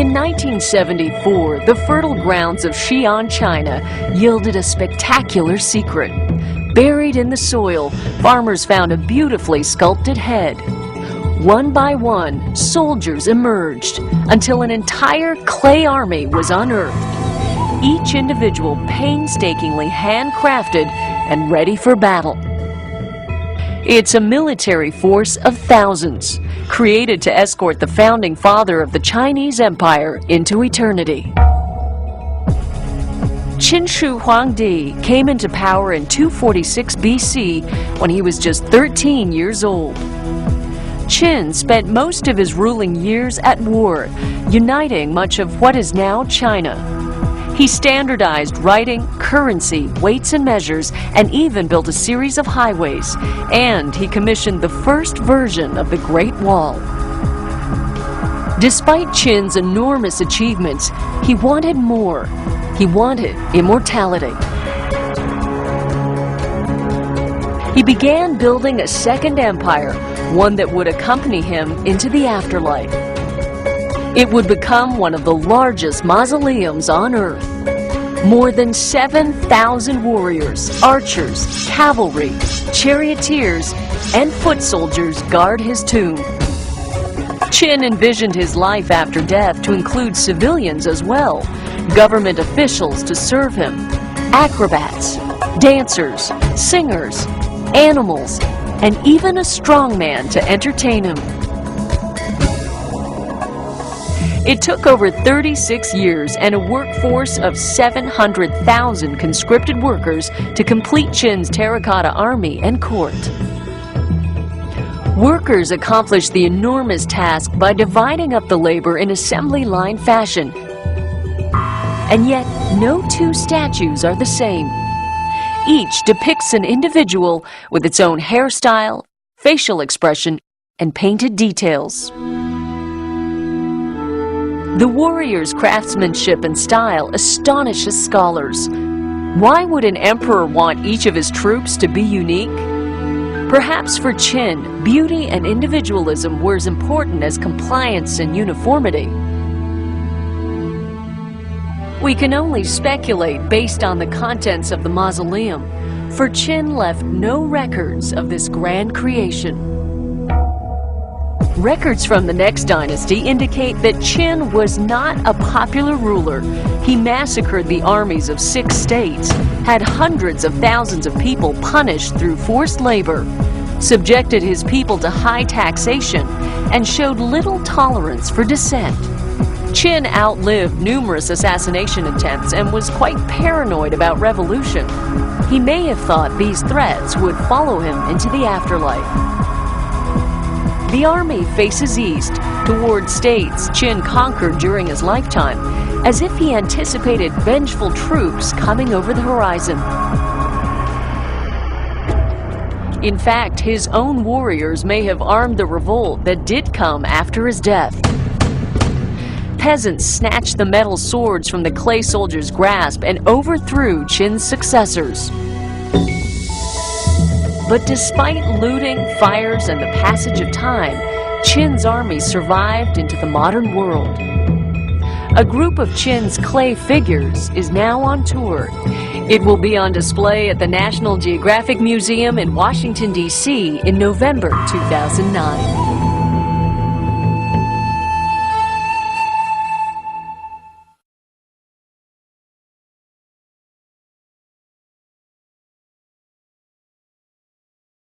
In 1974, the fertile grounds of Xi'an, China, yielded a spectacular secret. Buried in the soil, farmers found a beautifully sculpted head. One by one, soldiers emerged until an entire clay army was unearthed, each individual painstakingly handcrafted and ready for battle. It's a military force of thousands, created to escort the founding father of the Chinese Empire into eternity. Qin Shi Huangdi came into power in 246 BC when he was just 13 years old. Qin spent most of his ruling years at war, uniting much of what is now China. He standardized writing, currency, weights and measures, and even built a series of highways, and he commissioned the first version of the Great Wall. Despite Qin's enormous achievements, he wanted more. He wanted immortality. He began building a second empire, one that would accompany him into the afterlife. It would become one of the largest mausoleums on Earth. More than 7,000 warriors, archers, cavalry, charioteers, and foot soldiers guard his tomb. Qin envisioned his life after death to include civilians as well, government officials to serve him, acrobats, dancers, singers, animals, and even a strongman to entertain him. It took over 36 years and a workforce of 700,000 conscripted workers to complete Qin's terracotta army and court. Workers accomplished the enormous task by dividing up the labor in assembly line fashion. And yet, no two statues are the same. Each depicts an individual with its own hairstyle, facial expression, and painted details. The warrior's craftsmanship and style astonishes scholars. Why would an emperor want each of his troops to be unique? Perhaps for Qin, beauty and individualism were as important as compliance and uniformity. We can only speculate based on the contents of the mausoleum, for Qin left no records of this grand creation. Records from the next dynasty indicate that Qin was not a popular ruler. He massacred the armies of 6 states, had hundreds of thousands of people punished through forced labor, subjected his people to high taxation, and showed little tolerance for dissent. Qin outlived numerous assassination attempts and was quite paranoid about revolution. He may have thought these threats would follow him into the afterlife. The army faces east, toward states Qin conquered during his lifetime, as if he anticipated vengeful troops coming over the horizon. In fact, his own warriors may have armed the revolt that did come after his death. Peasants snatched the metal swords from the clay soldiers' grasp and overthrew Qin's successors. But despite looting, fires, and the passage of time, Qin's army survived into the modern world. A group of Qin's clay figures is now on tour. It will be on display at the National Geographic Museum in Washington, D.C. in November 2009.